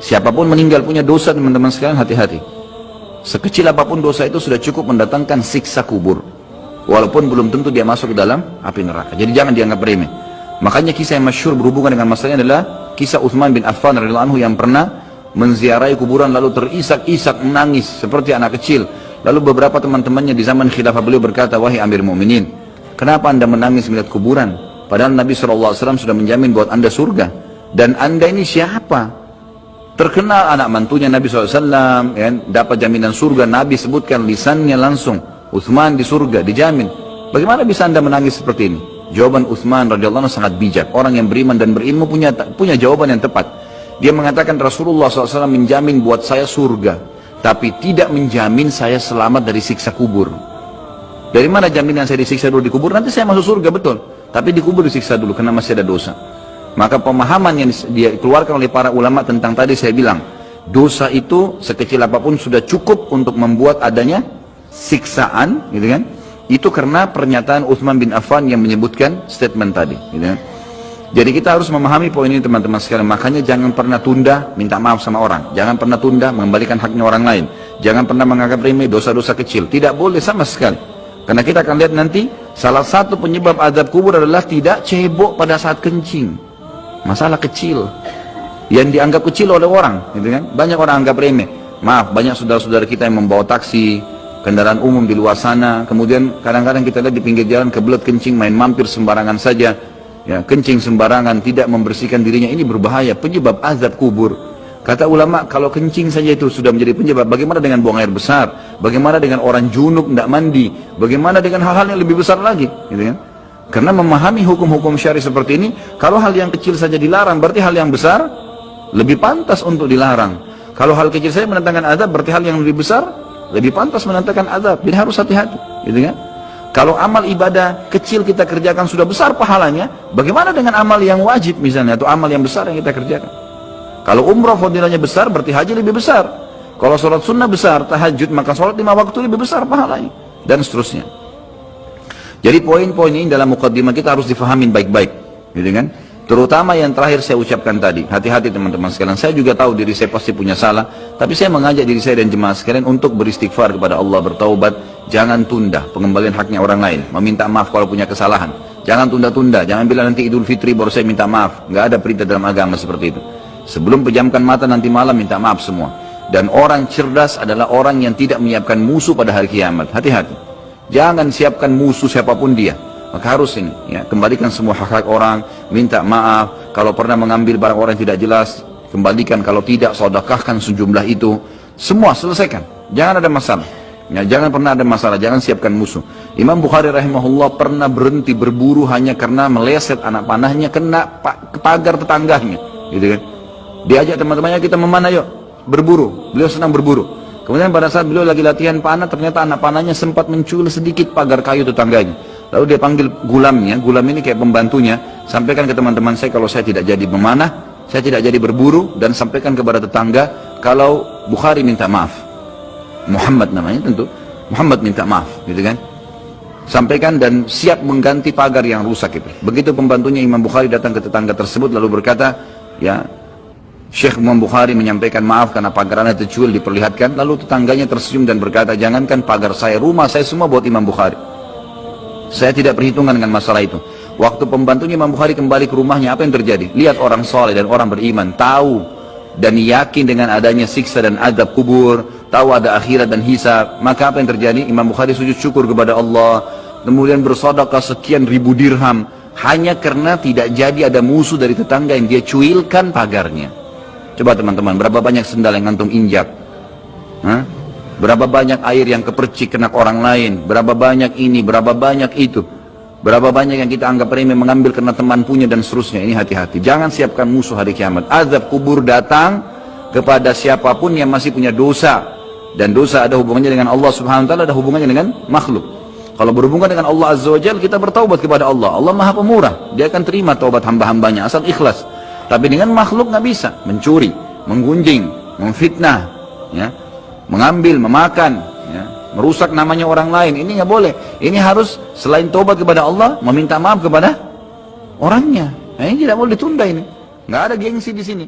Siapapun meninggal punya dosa, teman-teman sekalian, hati-hati. Sekecil apapun dosa itu sudah cukup mendatangkan siksa kubur. Walaupun belum tentu dia masuk ke dalam api neraka. Jadi jangan dianggap remeh. Makanya kisah yang masyhur berhubungan dengan masalahnya adalah kisah Utsman bin Affan radhiyallahu anhu yang pernah menziarahi kuburan lalu terisak-isak menangis seperti anak kecil. Lalu beberapa teman-temannya di zaman khilafah beliau berkata, "Wahai Amir Mu'minin, kenapa anda menangis melihat kuburan? Padahal Nabi SAW sudah menjamin buat anda surga. Dan anda ini siapa? Terkenal anak mantunya Nabi SAW, ya, dapat jaminan surga. Nabi sebutkan lisannya langsung, Utsman di surga, dijamin. Bagaimana bisa anda menangis seperti ini?" Jawaban Utsman radhiyallahu anhu sangat bijak. Orang yang beriman dan berilmu punya jawaban yang tepat. Dia mengatakan, Rasulullah SAW menjamin buat saya surga, tapi tidak menjamin saya selamat dari siksa kubur. Dari mana jaminan saya disiksa dulu di kubur? Nanti saya masuk surga, betul. Tapi di kubur disiksa dulu karena masih ada dosa. Maka pemahaman yang dikeluarkan oleh para ulama tentang tadi saya bilang, dosa itu sekecil apapun sudah cukup untuk membuat adanya siksaan, gitu kan? Itu karena pernyataan Utsman bin Affan yang menyebutkan statement tadi, gitu kan? Jadi kita harus memahami poin ini, teman-teman sekalian. Makanya jangan pernah tunda minta maaf sama orang. Jangan pernah tunda mengembalikan haknya orang lain. Jangan pernah menganggap remeh dosa-dosa kecil. Tidak boleh sama sekali. Karena kita akan lihat nanti salah satu penyebab azab kubur adalah tidak cebok pada saat kencing. Masalah kecil yang dianggap kecil oleh orang, gitu kan? Banyak orang anggap remeh. Maaf, banyak saudara-saudara kita yang membawa taksi, kendaraan umum di luar sana, kemudian kadang-kadang kita lihat di pinggir jalan kebelet kencing, main mampir sembarangan saja, ya, kencing sembarangan, tidak membersihkan dirinya. Ini berbahaya, penyebab azab kubur. Kata ulama, kalau kencing saja itu sudah menjadi penyebab, bagaimana dengan buang air besar? Bagaimana dengan orang junub tidak mandi? Bagaimana dengan hal-hal yang lebih besar lagi, gitu kan? Karena memahami hukum-hukum syari seperti ini, kalau hal yang kecil saja dilarang, berarti hal yang besar lebih pantas untuk dilarang. Kalau hal kecil saja mendatangkan azab, berarti hal yang lebih besar lebih pantas mendatangkan azab. Jadi harus hati-hati, gitu kan? Kalau amal ibadah kecil kita kerjakan sudah besar pahalanya, bagaimana dengan amal yang wajib misalnya, atau amal yang besar yang kita kerjakan? Kalau umrah fadilahnya besar, berarti haji lebih besar. Kalau sholat sunnah besar, tahajud, maka sholat 5 waktu lebih besar pahalanya, dan seterusnya. Jadi poin-poin ini dalam mukaddimah kita harus difahamin baik-baik, gitu kan? Terutama yang terakhir saya ucapkan tadi, hati-hati teman-teman sekalian. Saya juga tahu diri saya pasti punya salah, tapi saya mengajak diri saya dan jemaah sekalian untuk beristighfar kepada Allah, bertaubat. Jangan tunda pengembalian haknya orang lain, meminta maaf kalau punya kesalahan. Jangan tunda-tunda, jangan bilang nanti Idul Fitri baru saya minta maaf. Nggak ada perintah dalam agama seperti itu. Sebelum pejamkan mata nanti malam minta maaf semua. Dan orang cerdas adalah orang yang tidak menyiapkan musuh pada hari kiamat. Hati-hati. Jangan siapkan musuh siapapun dia. Maka harus ini, ya, kembalikan semua hak-hak orang, minta maaf. Kalau pernah mengambil barang orang yang tidak jelas, kembalikan. Kalau tidak, sedekahkan sejumlah itu. Semua selesaikan. Jangan ada masalah. Ya, jangan pernah ada masalah. Jangan siapkan musuh. Imam Bukhari rahimahullah pernah berhenti berburu hanya karena meleset anak panahnya kena pagar tetangganya, gitu kan? Diajak teman-temannya, kita memana yuk berburu. Beliau senang berburu. Kemudian pada saat beliau lagi latihan panah, ternyata anak panahnya sempat mencul sedikit pagar kayu tetangganya. Lalu dia panggil gulamnya, gulam ini kayak pembantunya, sampaikan ke teman-teman saya kalau saya tidak jadi memanah, saya tidak jadi berburu, dan sampaikan kepada tetangga kalau Bukhari minta maaf. Muhammad namanya tentu, Muhammad minta maaf, gitu kan? Sampaikan dan siap mengganti pagar yang rusak itu. Begitu pembantunya Imam Bukhari datang ke tetangga tersebut lalu berkata, ya, Syekh Imam Bukhari menyampaikan maaf karena pagar Anda tercuil, diperlihatkan. Lalu tetangganya tersenyum dan berkata, jangankan pagar saya, rumah saya semua buat Imam Bukhari. Saya tidak perhitungan dengan masalah itu. Waktu pembantunya Imam Bukhari kembali ke rumahnya, apa yang terjadi? Lihat orang soleh dan orang beriman, tahu dan yakin dengan adanya siksa dan azab kubur, tahu ada akhirat dan hisab. Maka apa yang terjadi? Imam Bukhari sujud syukur kepada Allah, kemudian bersedekah sekian ribu dirham, hanya karena tidak jadi ada musuh dari tetangga yang dia cuilkan pagarnya. Coba teman-teman, berapa banyak sendal yang ngantung injak? Hah? Berapa banyak air yang kepercik kena orang lain? Berapa banyak ini, berapa banyak itu? Berapa banyak yang kita anggap remeh mengambil karena teman punya dan seterusnya. Ini hati-hati. Jangan siapkan musuh hari kiamat. Azab kubur datang kepada siapapun yang masih punya dosa. Dan dosa ada hubungannya dengan Allah Subhanahu wa taala, ada hubungannya dengan makhluk. Kalau berhubungan dengan Allah Azza wa Jalla, kita bertaubat kepada Allah. Allah Maha Pemurah. Dia akan terima taubat hamba-hambanya asal ikhlas. Tapi dengan makhluk nggak bisa, mencuri, menggunjing, memfitnah, ya, mengambil, memakan, ya, merusak namanya orang lain. Ini nggak boleh. Ini harus selain taubat kepada Allah, meminta maaf kepada orangnya. Nah, ini tidak boleh ditunda ini. Nggak ada gengsi di sini.